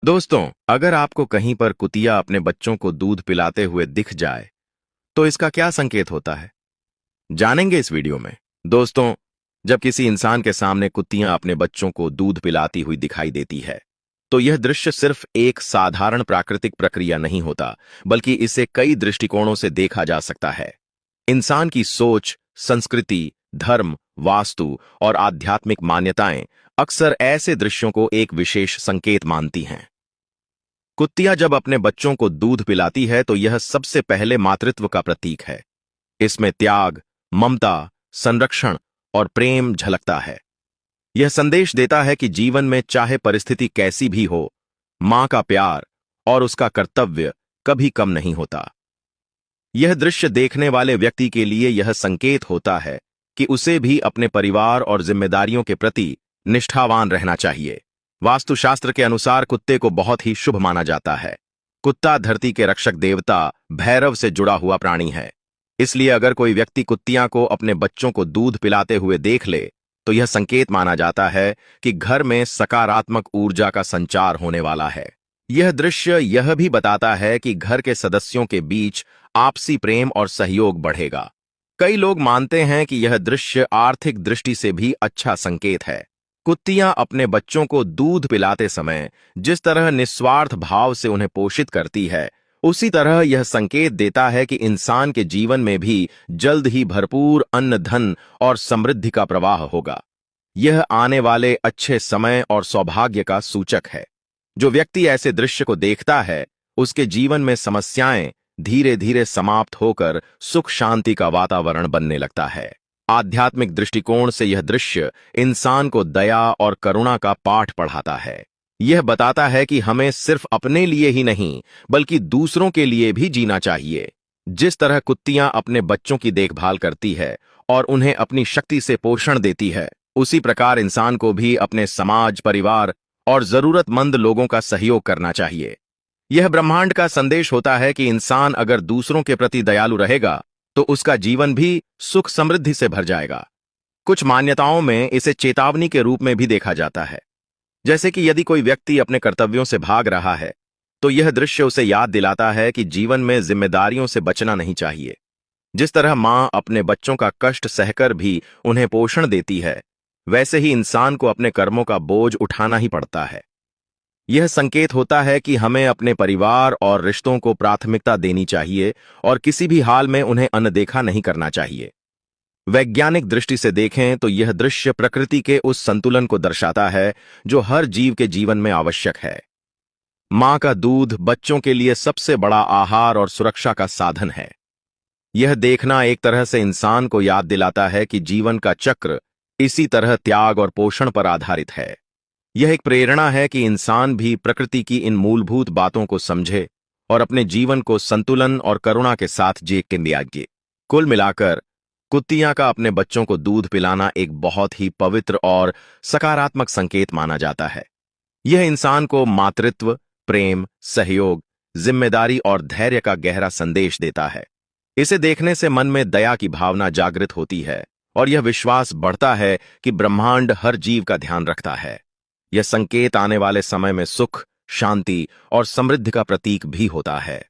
दोस्तों, अगर आपको कहीं पर कुतिया अपने बच्चों को दूध पिलाते हुए दिख जाए, तो इसका क्या संकेत होता है? जानेंगे इस वीडियो में। दोस्तों, जब किसी इंसान के सामने कुत्तियां अपने बच्चों को दूध पिलाती हुई दिखाई देती है, तो यह दृश्य सिर्फ एक साधारण प्राकृतिक प्रक्रिया नहीं होता, बल्कि इसे कई दृष्टिकोणों से देखा जा सकता है। इंसान की सोच, संस्कृति, धर्म, वास्तु और आध्यात्मिक मान्यताएं अक्सर ऐसे दृश्यों को एक विशेष संकेत मानती हैं। कुत्तियां जब अपने बच्चों को दूध पिलाती है तो यह सबसे पहले मातृत्व का प्रतीक है। इसमें त्याग, ममता, संरक्षण और प्रेम झलकता है। यह संदेश देता है कि जीवन में चाहे परिस्थिति कैसी भी हो, मां का प्यार और उसका कर्तव्य कभी कम नहीं होता। यह दृश्य देखने वाले व्यक्ति के लिए यह संकेत होता है कि उसे भी अपने परिवार और जिम्मेदारियों के प्रति निष्ठावान रहना चाहिए। वास्तुशास्त्र के अनुसार कुत्ते को बहुत ही शुभ माना जाता है। कुत्ता धरती के रक्षक देवता भैरव से जुड़ा हुआ प्राणी है। इसलिए अगर कोई व्यक्ति कुत्तियां को अपने बच्चों को दूध पिलाते हुए देख ले, तो यह संकेत माना जाता है कि घर में सकारात्मक ऊर्जा का संचार होने वाला है। यह दृश्य यह भी बताता है कि घर के सदस्यों के बीच आपसी प्रेम और सहयोग बढ़ेगा। कई लोग मानते हैं कि यह दृश्य आर्थिक दृष्टि से भी अच्छा संकेत है। कुत्तियां अपने बच्चों को दूध पिलाते समय जिस तरह निस्वार्थ भाव से उन्हें पोषित करती है, उसी तरह यह संकेत देता है कि इंसान के जीवन में भी जल्द ही भरपूर अन्न, धन और समृद्धि का प्रवाह होगा। यह आने वाले अच्छे समय और सौभाग्य का सूचक है। जो व्यक्ति ऐसे दृश्य को देखता है, उसके जीवन में समस्याएं धीरे धीरे समाप्त होकर सुख शांति का वातावरण बनने लगता है। आध्यात्मिक दृष्टिकोण से यह दृश्य इंसान को दया और करुणा का पाठ पढ़ाता है। यह बताता है कि हमें सिर्फ अपने लिए ही नहीं, बल्कि दूसरों के लिए भी जीना चाहिए। जिस तरह कुत्तियां अपने बच्चों की देखभाल करती है और उन्हें अपनी शक्ति से पोषण देती है, उसी प्रकार इंसान को भी अपने समाज, परिवार और जरूरतमंद लोगों का सहयोग करना चाहिए। यह ब्रह्मांड का संदेश होता है कि इंसान अगर दूसरों के प्रति दयालु रहेगा, तो उसका जीवन भी सुख समृद्धि से भर जाएगा। कुछ मान्यताओं में इसे चेतावनी के रूप में भी देखा जाता है। जैसे कि यदि कोई व्यक्ति अपने कर्तव्यों से भाग रहा है, तो यह दृश्य उसे याद दिलाता है कि जीवन में जिम्मेदारियों से बचना नहीं चाहिए। जिस तरह मां अपने बच्चों का कष्ट सहकर भी उन्हें पोषण देती है, वैसे ही इंसान को अपने कर्मों का बोझ उठाना ही पड़ता है। यह संकेत होता है कि हमें अपने परिवार और रिश्तों को प्राथमिकता देनी चाहिए और किसी भी हाल में उन्हें अनदेखा नहीं करना चाहिए। वैज्ञानिक दृष्टि से देखें तो यह दृश्य प्रकृति के उस संतुलन को दर्शाता है जो हर जीव के जीवन में आवश्यक है। मां का दूध बच्चों के लिए सबसे बड़ा आहार और सुरक्षा का साधन है। यह देखना एक तरह से इंसान को याद दिलाता है कि जीवन का चक्र इसी तरह त्याग और पोषण पर आधारित है। यह एक प्रेरणा है कि इंसान भी प्रकृति की इन मूलभूत बातों को समझे और अपने जीवन को संतुलन और करुणा के साथ जिए। कुल मिलाकर कुत्तियां का अपने बच्चों को दूध पिलाना एक बहुत ही पवित्र और सकारात्मक संकेत माना जाता है। यह इंसान को मातृत्व, प्रेम, सहयोग, जिम्मेदारी और धैर्य का गहरा संदेश देता है। इसे देखने से मन में दया की भावना जागृत होती है और यह विश्वास बढ़ता है कि ब्रह्मांड हर जीव का ध्यान रखता है। यह संकेत आने वाले समय में सुख, शांति और समृद्धि का प्रतीक भी होता है।